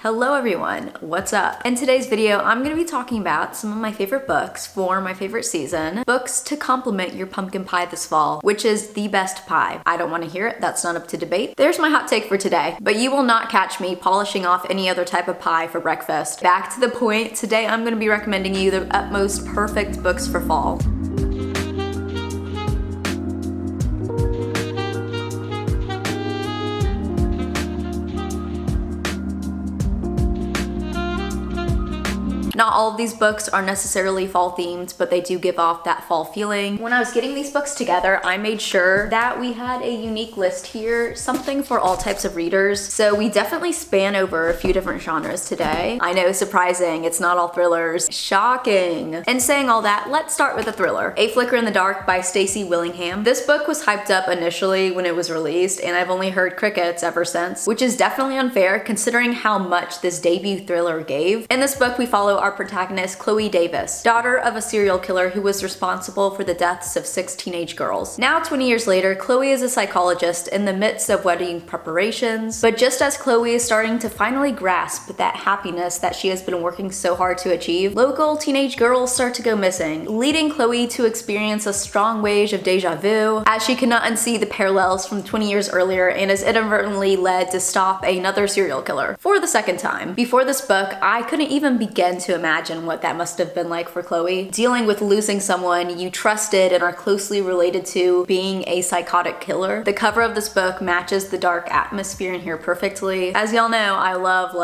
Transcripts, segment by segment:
Hello everyone, what's up? In today's video, I'm gonna be talking about some of my favorite books for my favorite season. Books to complement your pumpkin pie this fall, which is the best pie. I don't wanna hear it, that's not up to debate. There's my hot take for today, but you will not catch me polishing off any other type of pie for breakfast. Back to the point, today I'm gonna be recommending you the utmost perfect books for fall. Not all of these books are necessarily fall themed, but they do give off that fall feeling. When I was getting these books together, I made sure that we had a unique list here, something for all types of readers. So we definitely span over a few different genres today. I know, surprising, it's not all thrillers. Shocking. And saying all that, let's start with a thriller. A Flicker in the Dark by Stacey Willingham. This book was hyped up initially when it was released, and I've only heard crickets ever since, which is definitely unfair considering how much this debut thriller gave. In this book, we follow our protagonist, Chloe Davis, daughter of a serial killer who was responsible for the deaths of 6 teenage girls. Now, 20 years later, Chloe is a psychologist in the midst of wedding preparations, but just as Chloe is starting to finally grasp that happiness that she has been working so hard to achieve, local teenage girls start to go missing, leading Chloe to experience a strong wave of deja vu, as she cannot unsee the parallels from 20 years earlier and is inadvertently led to stop another serial killer for the second time. Before this book, I couldn't even begin to imagine what that must have been like for Chloe, dealing with losing someone you trusted and are closely related to being a psychotic killer. The cover of this book matches the dark atmosphere in here perfectly. As y'all know, I love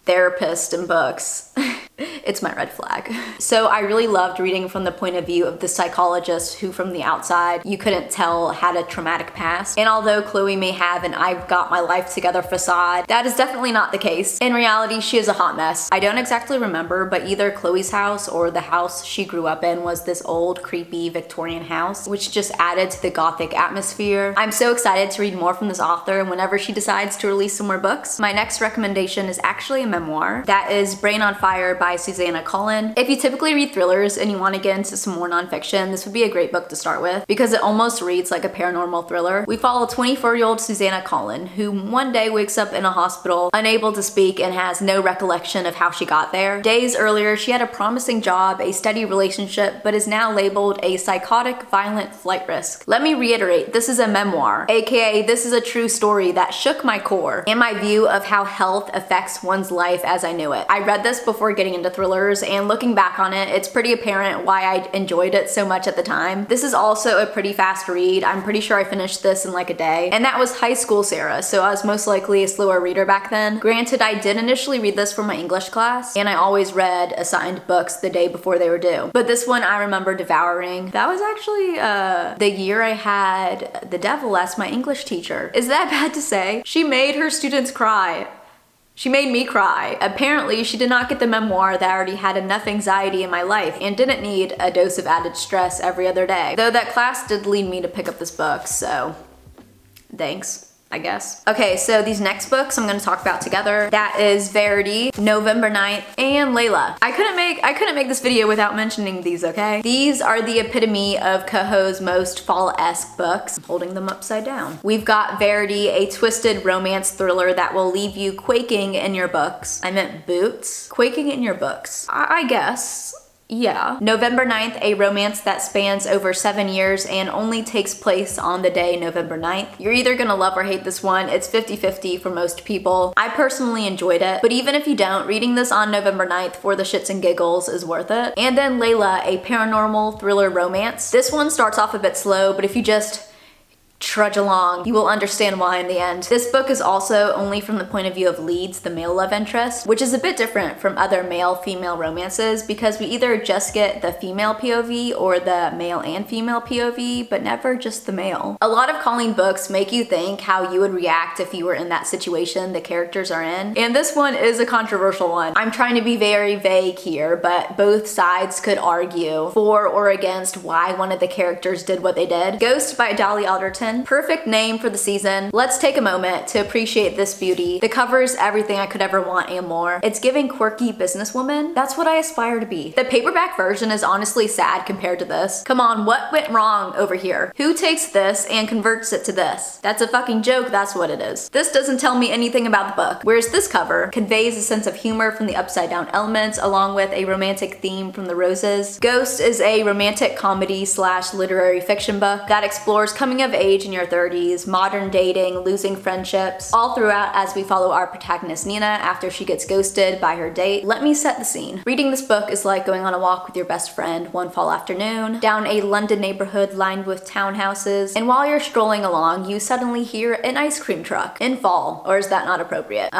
therapists and books. It's my red flag. So I really loved reading from the point of view of the psychologist who from the outside you couldn't tell had a traumatic past. And although Chloe may have an I've got my life together facade, that is definitely not the case. In reality, she is a hot mess. I don't exactly remember, but either Chloe's house or the house she grew up in was this old, creepy Victorian house, which just added to the gothic atmosphere. I'm so excited to read more from this author whenever she decides to release some more books. My next recommendation is actually a memoir. That is Brain on Fire by Susanna Collin. If you typically read thrillers and you want to get into some more nonfiction, this would be a great book to start with because it almost reads like a paranormal thriller. We follow 24-year-old Susanna Collin, who one day wakes up in a hospital, unable to speak and has no recollection of how she got there. Days earlier, she had a promising job, a steady relationship, but is now labeled a psychotic, violent flight risk. Let me reiterate, this is a memoir, aka this is a true story that shook my core and my view of how health affects one's life as I knew it. I read this before getting into thrillers, and looking back on it, it's pretty apparent why I enjoyed it so much at the time. This is also a pretty fast read. I'm pretty sure I finished this in like a day, and that was high school Sarah, so I was most likely a slower reader back then. Granted, I did initially read this for my English class, and I always read assigned books the day before they were due. But this one I remember devouring. That was actually the year I had the devil as my English teacher. Is that bad to say? She made her students cry. She made me cry. Apparently, she did not get the memoir that I already had enough anxiety in my life and didn't need a dose of added stress every other day. Though that class did lead me to pick up this book, so thanks, I guess. Okay, so these next books I'm gonna talk about together. That is Verity, November 9th, and Layla. I couldn't make this video without mentioning these, okay? These are the epitome of Coho's most fall-esque books. I'm holding them upside down. We've got Verity, a twisted romance thriller that will leave you quaking in your books. I meant boots. Quaking in your books. I guess. Yeah. November 9th, a romance that spans over 7 years and only takes place on the day November 9th. You're either gonna love or hate this one. It's 50-50 for most people. I personally enjoyed it, but even if you don't, reading this on November 9th for the shits and giggles is worth it. And then Layla, a paranormal thriller romance. This one starts off a bit slow, but if you just trudge along, you will understand why in the end. This book is also only from the point of view of Leeds, the male love interest, which is a bit different from other male-female romances because we either just get the female POV or the male and female POV, but never just the male. A lot of Colleen books make you think how you would react if you were in that situation the characters are in, and this one is a controversial one. I'm trying to be very vague here, but both sides could argue for or against why one of the characters did what they did. Ghost by Dolly Alderton Skeleton. Perfect name for the season. Let's take a moment to appreciate this beauty. The cover is everything I could ever want and more. It's giving quirky businesswoman. That's what I aspire to be. The paperback version is honestly sad compared to this. Come on, what went wrong over here? Who takes this and converts it to this? That's a fucking joke, that's what it is. This doesn't tell me anything about the book, whereas this cover conveys a sense of humor from the upside down elements along with a romantic theme from the roses. Ghost is a romantic comedy / literary fiction book that explores coming of age in your 30s, modern dating, losing friendships, all throughout as we follow our protagonist Nina after she gets ghosted by her date. Let me set the scene. Reading this book is like going on a walk with your best friend one fall afternoon, down a London neighborhood lined with townhouses, and while you're strolling along, you suddenly hear an ice cream truck in fall. Or is that not appropriate?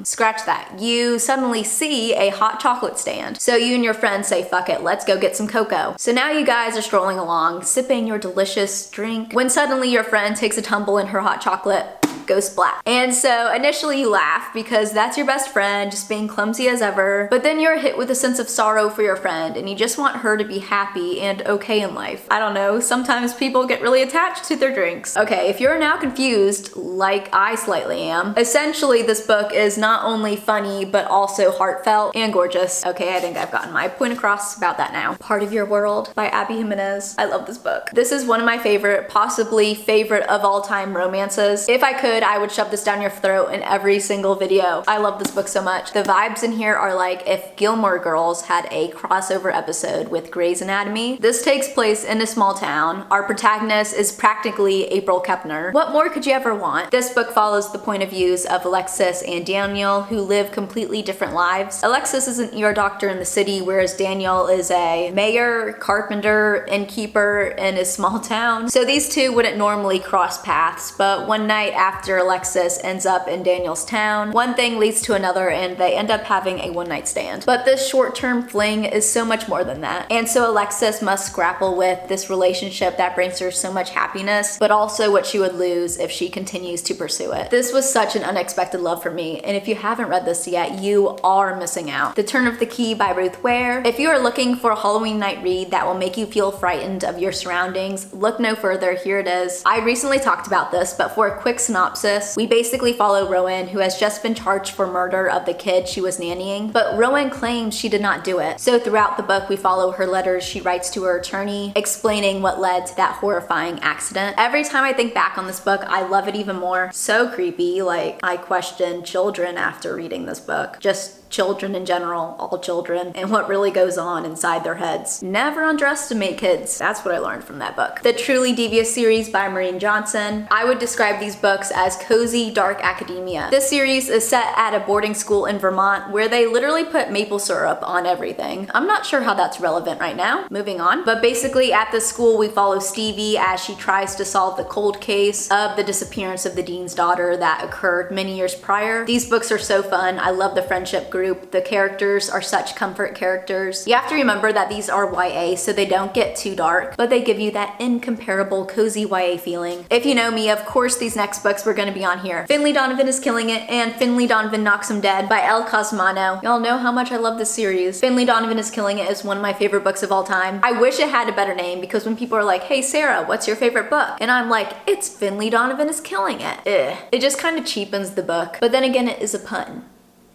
Scratch that. You suddenly see a hot chocolate stand. So you and your friends say, fuck it, let's go get some cocoa. So now you guys are strolling along, sipping your delicious drink, when suddenly your friend takes a tumble in her hot chocolate, goes splat. And so initially you laugh because that's your best friend just being clumsy as ever, but then you're hit with a sense of sorrow for your friend and you just want her to be happy and okay in life. I don't know, sometimes people get really attached to their drinks. Okay, if you're now confused, like I slightly am, essentially this book is not only funny but also heartfelt and gorgeous. Okay, I think I've gotten my point across about that now. Part of Your World by Abby Jimenez. I love this book. This is one of my favorite, possibly favorite of all time romances. If I could, I would shove this down your throat in every single video. I love this book so much. The vibes in here are like if Gilmore Girls had a crossover episode with Grey's Anatomy. This takes place in a small town. Our protagonist is practically April Kepner. What more could you ever want? This book follows the point of views of Alexis and Daniel, who live completely different lives. Alexis is an ER doctor in the city, whereas Daniel is a mayor, carpenter, innkeeper in a small town. So these two wouldn't normally cross paths, but one night after Alexis ends up in Daniel's town, one thing leads to another and they end up having a one-night stand. But this short-term fling is so much more than that. And so Alexis must grapple with this relationship that brings her so much happiness, but also what she would lose if she continues to pursue it. This was such an unexpected love for me, and if you haven't read this yet, you are missing out. The Turn of the Key by Ruth Ware. If you are looking for a Halloween night read that will make you feel frightened of your surroundings, look no further, here it is. I recently talked about this, but for a quick synopsis, we basically follow Rowan, who has just been charged for murder of the kid she was nannying, but Rowan claims she did not do it. So throughout the book, we follow her letters she writes to her attorney, explaining what led to that horrifying accident. Every time I think back on this book, I love it even more. So creepy, like I question children after reading this book. Just children in general, all children, and what really goes on inside their heads. Never underestimate kids. That's what I learned from that book. The Truly Devious series by Maureen Johnson. I would describe these books as cozy, dark academia. This series is set at a boarding school in Vermont where they literally put maple syrup on everything. I'm not sure how that's relevant right now. Moving on. But basically at this school, we follow Stevie as she tries to solve the cold case of the disappearance of the dean's daughter that occurred many years prior. These books are so fun. I love the friendship group. The characters are such comfort characters. You have to remember that these are YA, so they don't get too dark, but they give you that incomparable cozy YA feeling. If you know me, of course these next books were gonna be on here. Finley Donovan is Killing It and Finley Donovan Knocks Him Dead by El Cosmano. Y'all know how much I love this series. Finley Donovan is Killing It is one of my favorite books of all time. I wish it had a better name because when people are like, hey Sarah, what's your favorite book? And I'm like, it's Finley Donovan is Killing It. Ugh. It just kind of cheapens the book. But then again, it is a pun.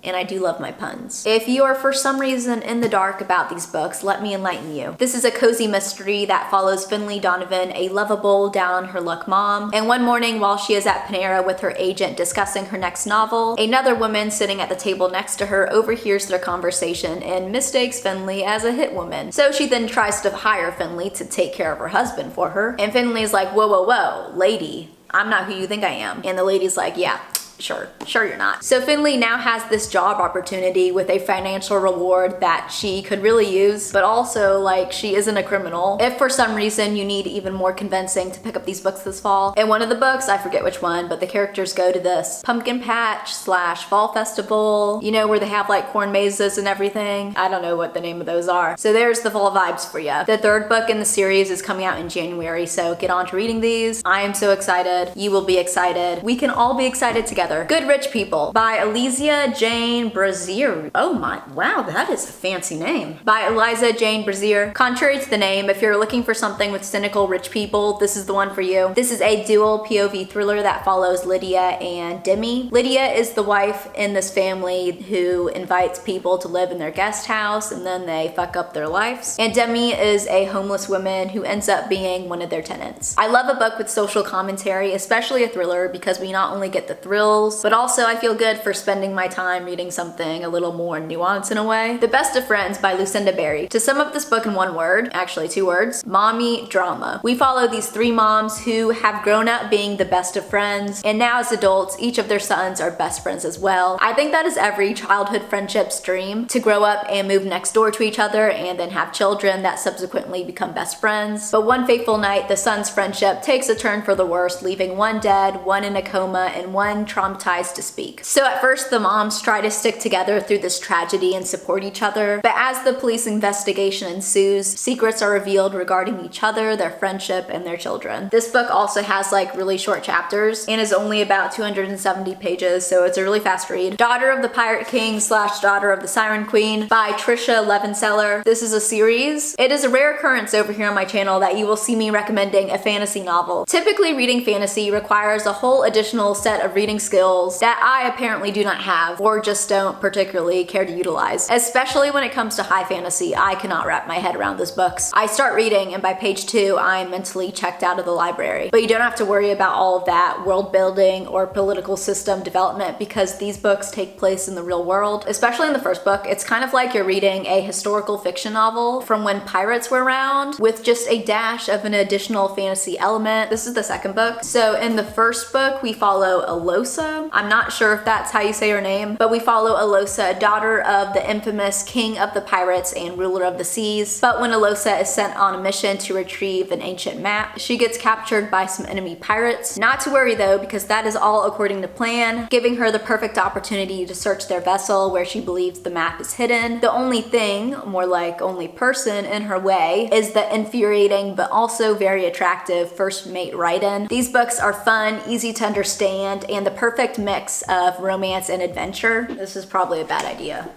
And I do love my puns. If you are for some reason in the dark about these books, let me enlighten you. This is a cozy mystery that follows Finley Donovan, a lovable, down-on-her-luck mom. And one morning while she is at Panera with her agent discussing her next novel, another woman sitting at the table next to her overhears their conversation and mistakes Finley as a hit woman. So she then tries to hire Finley to take care of her husband for her. And Finley's like, whoa, whoa, whoa, lady, I'm not who you think I am. And the lady's like, yeah. Sure you're not. So Finley now has this job opportunity with a financial reward that she could really use, but also like she isn't a criminal. If for some reason you need even more convincing to pick up these books this fall, in one of the books, I forget which one, but the characters go to this pumpkin patch / fall festival, you know, where they have like corn mazes and everything. I don't know what the name of those are. So there's the fall vibes for you. The third book in the series is coming out in January, so get on to reading these. I am so excited. You will be excited. We can all be excited together. together. Good Rich People by Eliza Jane Brazier. Oh my, wow, that is a fancy name. By Eliza Jane Brazier. Contrary to the name, if you're looking for something with cynical rich people, this is the one for you. This is a dual POV thriller that follows Lydia and Demi. Lydia is the wife in this family who invites people to live in their guest house and then they fuck up their lives. And Demi is a homeless woman who ends up being one of their tenants. I love a book with social commentary, especially a thriller, because we not only get the thrills, but also I feel good for spending my time reading something a little more nuanced in a way. The Best of Friends by Lucinda Berry. To sum up this book in one word, actually 2 words, mommy drama. We follow these 3 moms who have grown up being the best of friends, and now as adults, each of their sons are best friends as well. I think that is every childhood friendship's dream, to grow up and move next door to each other and then have children that subsequently become best friends. But one fateful night, the sons' friendship takes a turn for the worse, leaving one dead, one in a coma, and one traumatized to speak. So at first, the moms try to stick together through this tragedy and support each other, but as the police investigation ensues, secrets are revealed regarding each other, their friendship, and their children. This book also has like really short chapters and is only about 270 pages, so it's a really fast read. Daughter of the Pirate King / Daughter of the Siren Queen by Trisha Levenseller. This is a series. It is a rare occurrence over here on my channel that you will see me recommending a fantasy novel. Typically, reading fantasy requires a whole additional set of reading skills that I apparently do not have or just don't particularly care to utilize. Especially when it comes to high fantasy, I cannot wrap my head around those books. I start reading and by page 2, I'm mentally checked out of the library. But you don't have to worry about all of that world building or political system development because these books take place in the real world. Especially in the first book, it's kind of like you're reading a historical fiction novel from when pirates were around with just a dash of an additional fantasy element. This is the second book. So in the first book, we follow Alosa. I'm not sure if that's how you say her name, but we follow Alosa, daughter of the infamous king of the pirates and ruler of the seas. But when Alosa is sent on a mission to retrieve an ancient map, she gets captured by some enemy pirates. Not to worry though, because that is all according to plan, giving her the perfect opportunity to search their vessel where she believes the map is hidden. The only thing, more like only person in her way, is the infuriating but also very attractive first mate Raiden. These books are fun, easy to understand, and the perfect mix of romance and adventure. This is probably a bad idea.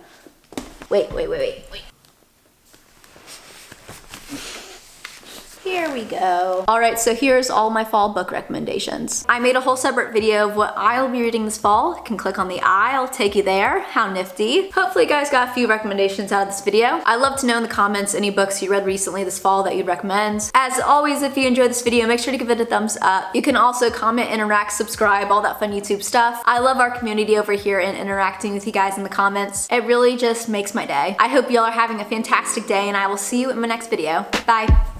Wait. Here we go. All right, so here's all my fall book recommendations. I made a whole separate video of what I'll be reading this fall. You can click on the I'll take you there. How nifty. Hopefully you guys got a few recommendations out of this video. I'd love to know in the comments any books you read recently this fall that you'd recommend. As always, if you enjoyed this video, make sure to give it a thumbs up. You can also comment, interact, subscribe, all that fun YouTube stuff. I love our community over here and interacting with you guys in the comments. It really just makes my day. I hope y'all are having a fantastic day and I will see you in my next video. Bye.